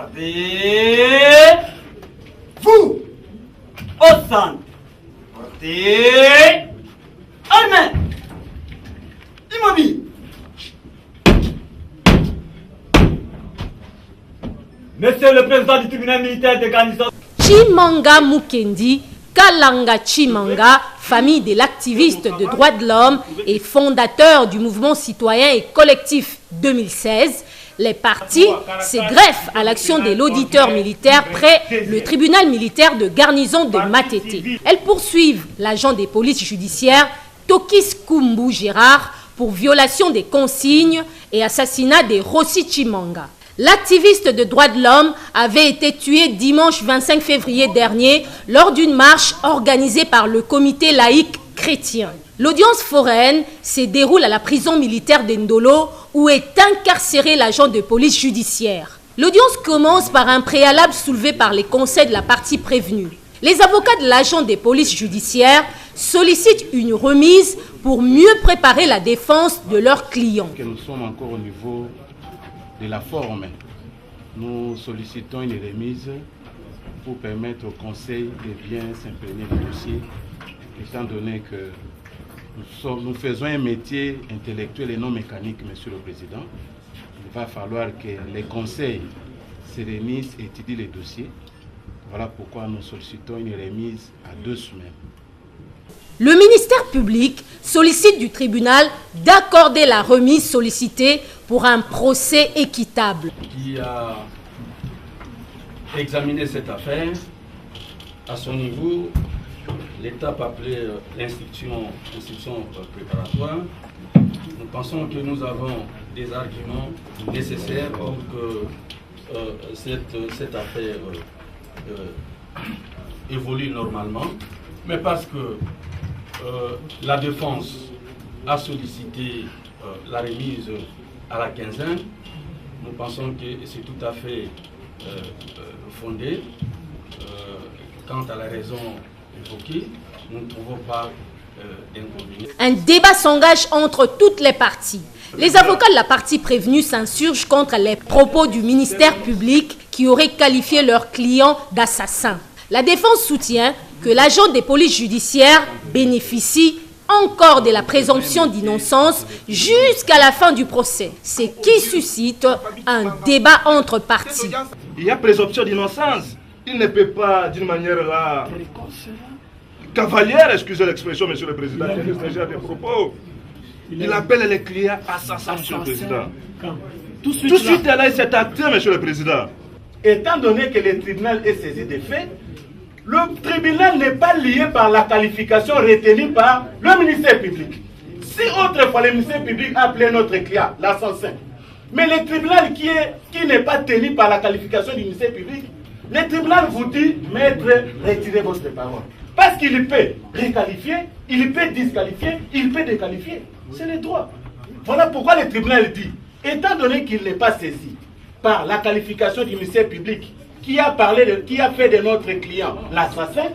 Gardez-vous au centre. Portez armée. Immobile. Monsieur le président du tribunal militaire de garnison. Chimanga Mukendi, Kalanga Chimanga, famille de l'activiste de droits de l'homme et fondateur du mouvement citoyen et collectif 2016, les partis se greffent à l'action de l'auditeur militaire près le tribunal militaire de garnison de Matete. Elles poursuivent l'agent des polices judiciaires Tokis Kumbu Gérard pour violation des consignes et assassinat de Rossi Chimanga. L'activiste de droits de l'homme avait été tué dimanche 25 février dernier lors d'une marche organisée par le comité laïque chrétien. L'audience foraine se déroule à la prison militaire d'Endolo où est incarcéré l'agent de police judiciaire. L'audience commence par un préalable soulevé par les conseils de la partie prévenue. Les avocats de l'agent des polices judiciaires sollicitent une remise pour mieux préparer la défense de leurs clients. Nous sommes encore au niveau de la forme. Nous sollicitons une remise pour permettre au Conseil de bien s'imprégner du dossier, étant donné que nous faisons un métier intellectuel et non mécanique, Monsieur le Président. Il va falloir que les conseils se réunissent et étudient les dossiers. Voilà pourquoi nous sollicitons une remise à 2 semaines. Le ministère public sollicite du tribunal d'accorder la remise sollicitée pour un procès équitable. Qui a examiné cette affaire, à son niveau, l'étape appelée l'instruction préparatoire. Nous pensons que nous avons des arguments nécessaires pour que cette affaire évolue normalement, mais parce que la défense a sollicité la remise à la quinzaine, nous pensons que c'est tout à fait fondé. Quant à la raison évoquée, nous ne trouvons pas d'inconvénient. Un débat s'engage entre toutes les parties. Les avocats de la partie prévenue s'insurgent contre les propos du ministère public qui aurait qualifié leurs clients d'assassins. La défense soutient que l'agent des polices judiciaires bénéficie encore de la présomption d'innocence jusqu'à la fin du procès, ce qui suscite un débat entre parties. Il y a présomption d'innocence. Il ne peut pas, d'une manière là, cavalière, excusez l'expression, Monsieur le Président, des propos. Il appelle les clients assassins, Monsieur le Président. Tout de suite, là, il s'est acté, Monsieur le Président. Étant donné que le tribunal est saisi des faits, le tribunal n'est pas lié par la qualification retenue par le ministère public. Si autrefois le ministère public appelait notre client l'assassin, mais le tribunal qui n'est pas tenu par la qualification du ministère public, le tribunal vous dit, maître, retirez votre parole. Parce qu'il peut requalifier, il peut disqualifier, il peut déqualifier. C'est le droit. Voilà pourquoi le tribunal dit, étant donné qu'il n'est pas saisi par la qualification du ministère public, qui a fait de notre client l'assassin,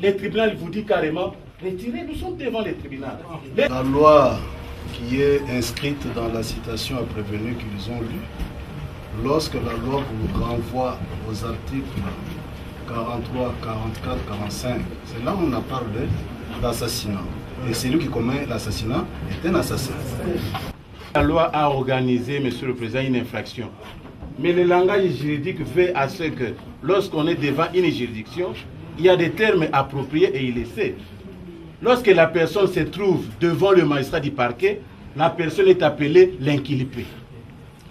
le tribunal vous dit carrément, retirez, nous sommes devant le tribunal. La loi qui est inscrite dans la citation à prévenir qu'ils ont lue, lorsque la loi vous renvoie aux articles 43, 44, 45, c'est là où on a parlé d'assassinat. Et celui qui commet l'assassinat est un assassin. La loi a organisé, Monsieur le Président, une infraction. Mais le langage juridique fait à ce que lorsqu'on est devant une juridiction, il y a des termes appropriés et il les sait. Lorsque la personne se trouve devant le magistrat du parquet, la personne est appelée l'inculpé.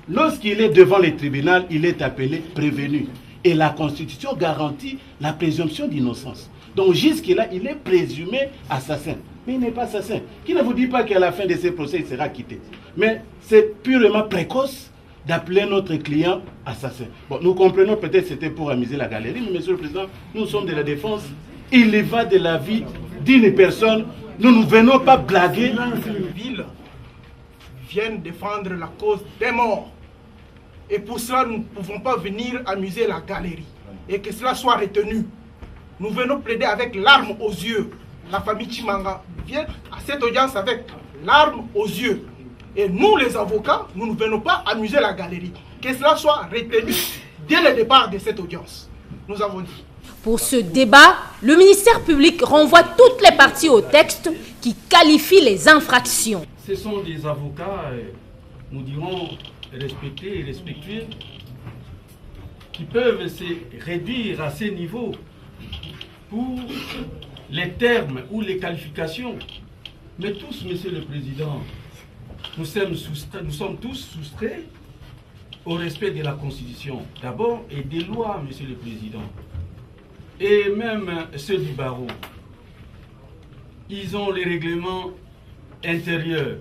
Lorsqu'il est devant le tribunal, il est appelé prévenu. Et la Constitution garantit la présomption d'innocence. Donc jusque-là, il est présumé assassin. Mais il n'est pas assassin. Qui ne vous dit pas qu'à la fin de ce procès, il sera quitté. Mais c'est purement précoce d'appeler notre client assassin. Bon, nous comprenons peut-être que c'était pour amuser la galerie, mais Monsieur le Président, nous sommes de la défense. Il y va de la vie d'une personne. Nous ne venons pas blaguer. Les villes viennent défendre la cause des morts. Et pour cela, nous ne pouvons pas venir amuser la galerie. Et que cela soit retenu. Nous venons plaider avec larmes aux yeux. La famille Chimanga vient à cette audience avec larmes aux yeux. Et nous, les avocats, nous ne venons pas amuser la galerie. Que cela soit retenu dès le départ de cette audience. Nous avons dit. Pour ce débat, le ministère public renvoie toutes les parties au texte qui qualifie les infractions. Ce sont des avocats, nous dirons, respectés et respectueux, qui peuvent se réduire à ces niveaux pour les termes ou les qualifications. Mais tous, Monsieur le Président, nous sommes tous soustraits au respect de la Constitution, d'abord, et des lois, Monsieur le Président. Et même ceux du barreau, ils ont les règlements intérieurs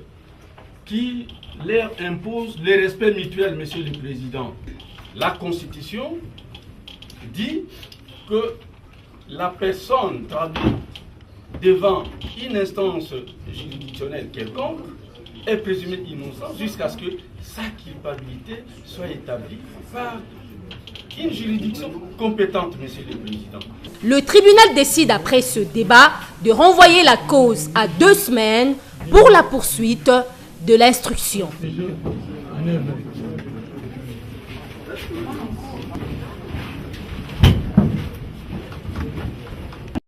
qui leur imposent le respect mutuel, Monsieur le Président. La Constitution dit que la personne traduite devant une instance juridictionnelle quelconque est présumée innocente jusqu'à ce que sa culpabilité soit établie par une juridiction compétente, Monsieur le Président. Le tribunal décide après ce débat de renvoyer la cause à 2 semaines pour la poursuite de l'instruction.